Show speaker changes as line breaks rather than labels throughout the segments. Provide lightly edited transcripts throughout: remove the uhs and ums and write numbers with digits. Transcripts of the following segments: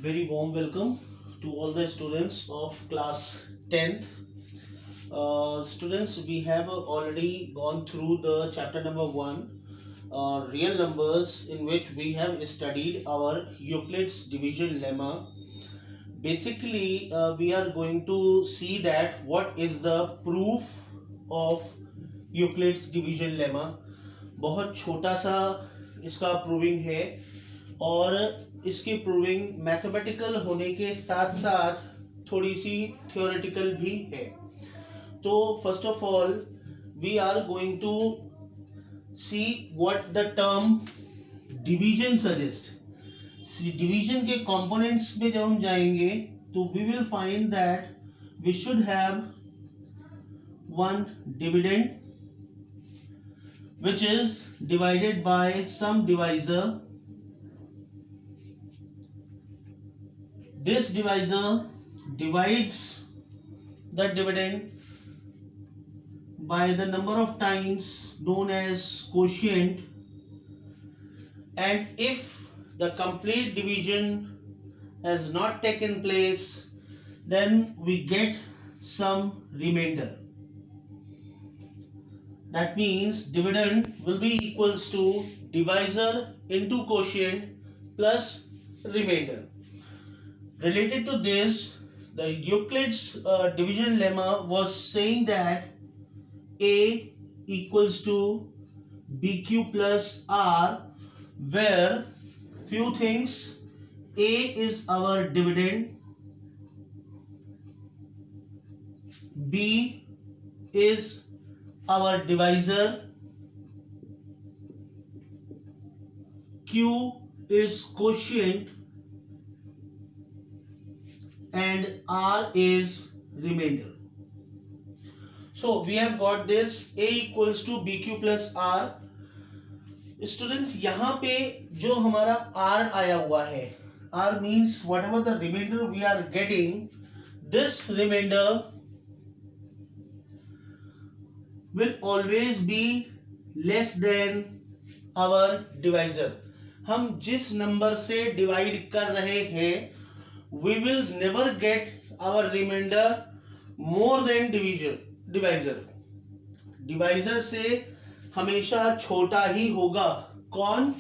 Very warm welcome to all the students of class 10th. Students, we have already gone through the chapter number 1, real numbers, in which we have studied our Euclid's division lemma. Basically, we are going to see that what is the proof of Euclid's division lemma. बहुत छोटा सा इसका proving है और इसकी proving mathematical होने के साथ साथ थोड़ी सी थियोरेटिकल भी है. तो first of all we are going to see what the term division suggest. Division के कंपोनेंट्स में जब हम जाएंगे तो we will find that we should have one dividend which is divided by some divisor. This divisor divides the dividend by the number of times known as quotient, and if the complete division has not taken place, then we get some remainder. That means dividend will be equals to divisor into quotient plus remainder. Related to this, the Euclid's division lemma was saying that A equals to BQ plus R, where few things. A is our dividend, B is our divisor, Q is quotient, and R is remainder. So we have got this A equals to BQ plus R. Students, यहाँ पे जो हमारा R आया हुआ है, R means whatever the remainder we are getting, this remainder will always be less than our divisor. हम जिस number से डिवाइड कर रहे हैं we will never get our remainder more than divisor. Divisor से हमेशा छोटा ही होगा कौन?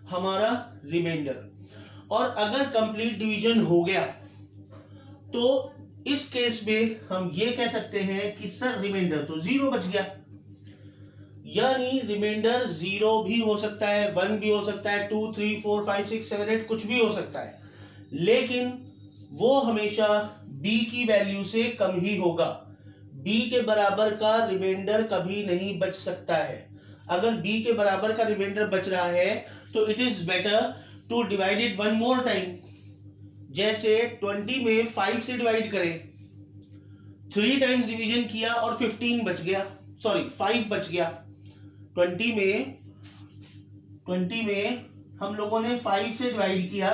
हमारा रिमाइंडर. और अगर कंप्लीट डिवीजन हो गया तो इस केस में हम ये कह सकते हैं कि सर रिमाइंडर तो जीरो बच गया. यानी रिमाइंडर जीरो भी हो सकता है, 1 भी हो सकता है, 2, 3, 4, 5, 6, 7, 8 कुछ भी हो सकता है, लेकिन वो हमेशा b की वैल्यू से कम ही होगा. b के बराबर का रिमाइंडर कभी नहीं बच सकता है. अगर b के बराबर का रिमाइंडर बच रहा है तो it is better to divide it one more time. जैसे 20 में 5 से डिवाइड करें, 3 टाइम्स डिवीजन किया और 15 बच गया, सॉरी 5 बच गया. 20 में हम लोगों ने 5 से डिवाइड किया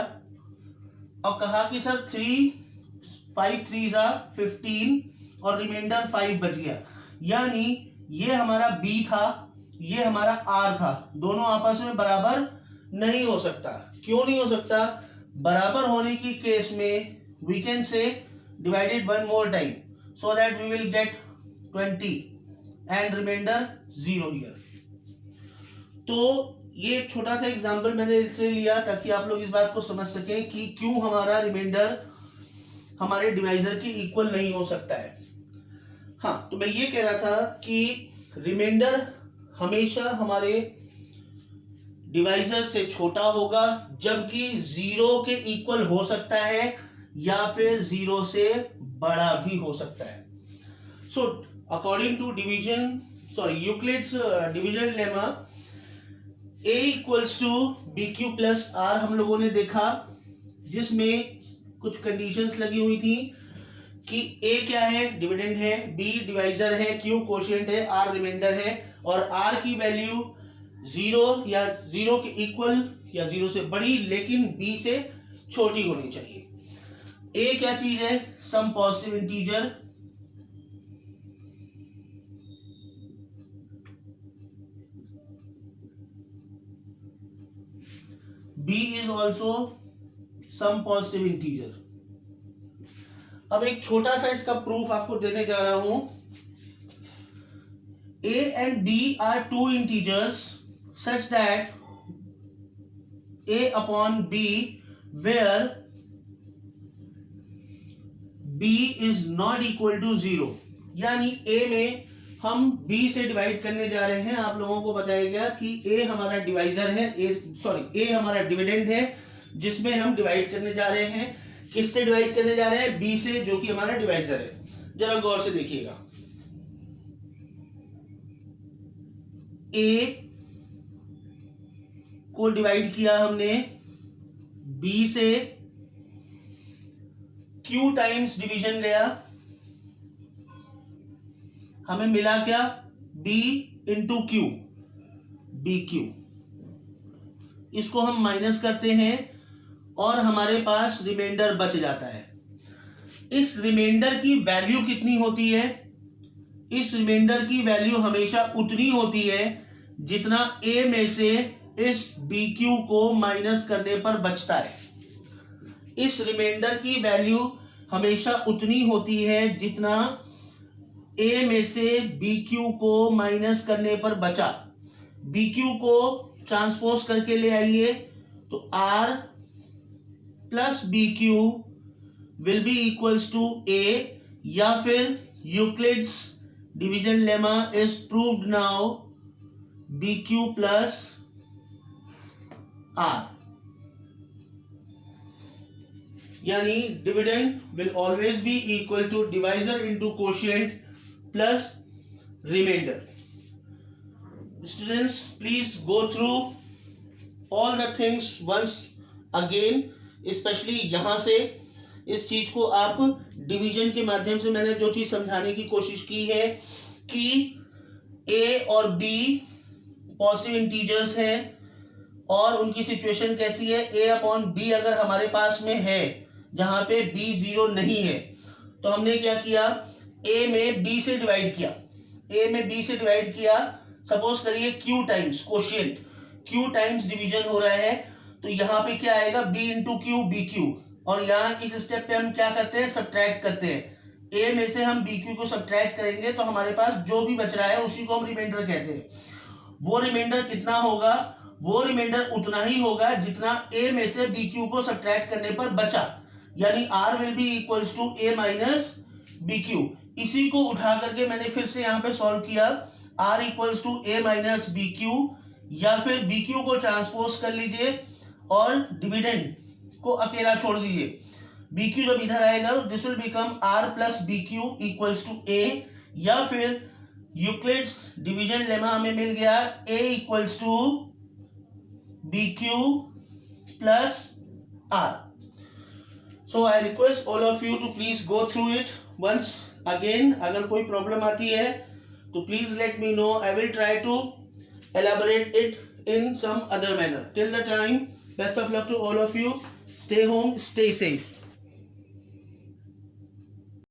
और कहा कि सर 5 3 15 और रिमाइंडर 5 बच गया. यानी ये हमारा b था, ये हमारा r था, दोनों आपस में बराबर नहीं हो सकता. क्यों नहीं हो सकता? बराबर होने की केस में we can say divided one more time so that we will get 20 and remainder 0 here. तो ये छोटा सा एग्जांपल मैंने इसलिए लिया ताकि आप लोग इस बात को समझ सकें कि क्यों हमारा रिमाइंडर हमारे डिवाइजर के इक्वल नहीं हो सकता है. हाँ, तो मैं ये कह रहा था कि रिमाइंडर हमेशा हमारे डिवाइजर से छोटा होगा, जबकि जीरो के इक्वल हो सकता है या फिर जीरो से बड़ा भी हो सकता है. So according to Euclid's division lemma, A equals to BQ plus R हम लोगों ने देखा, जिसमें कुछ कंडीशंस लगी हुई थी कि A क्या है? डिविडेंड है, B डिवाइजर है, Q कोशिएंट है, R रिमाइंडर है, और R की वैल्यू 0 या 0 के इक्वल या 0 से बड़ी लेकिन B से छोटी होनी चाहिए. A क्या चीज है? Some positive integer. B is also some positive integer. अब एक छोटा सा इसका प्रूफ आपको देने जा रहा हूं। A and B are two integers such that A upon B where B is not equal to 0, यानी A में हम B से डिवाइड करने जा रहे हैं। आप लोगों को बताया गया कि A हमारा डिवाइजर है, A हमारा डिविडेंड है जिसमें हम डिवाइड करने जा रहे हैं। किससे डिवाइड करने जा रहे हैं? B से, जो कि हमारा डिवाइजर है। जरा गौर से देखिएगा, A को डिवाइड किया हमने B से, Q टाइम्स डिवीजन गया, हमें मिला क्या? B into Q, BQ। इसको हम माइनस करते हैं और हमारे पास रिमाइंडर बच जाता है। इस रिमाइंडर की वैल्यू कितनी होती है? इस रिमाइंडर की वैल्यू हमेशा उतनी होती है जितना A में से इस BQ को माइनस करने पर बचता है। इस रिमाइंडर की वैल्यू हमेशा उतनी होती है जितना A में से BQ को माइनस करने पर बचा। BQ को ट्रांसपोज करके ले आइए तो R plus BQ will be equals to A, या फिर Euclid's division lemma is proved now, BQ plus R, यानी dividend will always be equal to divisor into quotient plus remainder. Students, please go through all the things once again, specially यहां से इस चीज को आप division के माध्यम से मैंने जो चीज समझाने की कोशिश की है कि A और B पॉजिटिव इंटीजर्स हैं और उनकी सिचुएशन कैसी है। A अपॉन B अगर हमारे पास में है जहां पे B 0 नहीं है, तो हमने क्या किया? A में B से डिवाइड किया, A में B से डिवाइड किया। सपोज करिए Q times quotient, Q times division हो रहा है, तो यहाँ पे क्या आएगा? B इंटू Q BQ, और यहाँ इस स्टेप पे हम क्या करते हैं? सब्ट्रैक्ट करते हैं। A में से हम BQ को सब्ट्रैक्ट करेंगे तो हमारे पास जो भी बच रहा है उसी को हम रिमाइंडर कहते हैं। वो रिमाइंडर कितना होगा? वो रिमाइंडर उतना ही होगा जितना A में से BQ को सब्ट्रैक्ट करने पर बचा, यानी R will be equals to A minus BQ। इसी को उठा करके मैंने फिर से यहाँ पे सॉल्व किया, R equals to A minus BQ, या फिर BQ को ट्रांसपोज कर लीजिए और डिविडेंड को अकेला छोड़ दीजिए। BQ जब इधर आएगा this will become R plus BQ equals to A, या फिर यूक्लिड्स डिवीजन लेमा हमें मिल गया A equals to BQ plus R। So I request all of you to please go through it once again. अगर कोई problem आती है तो please let me know, I will try to elaborate it in some other manner. Till the time, best of luck to all of you. Stay home, stay safe.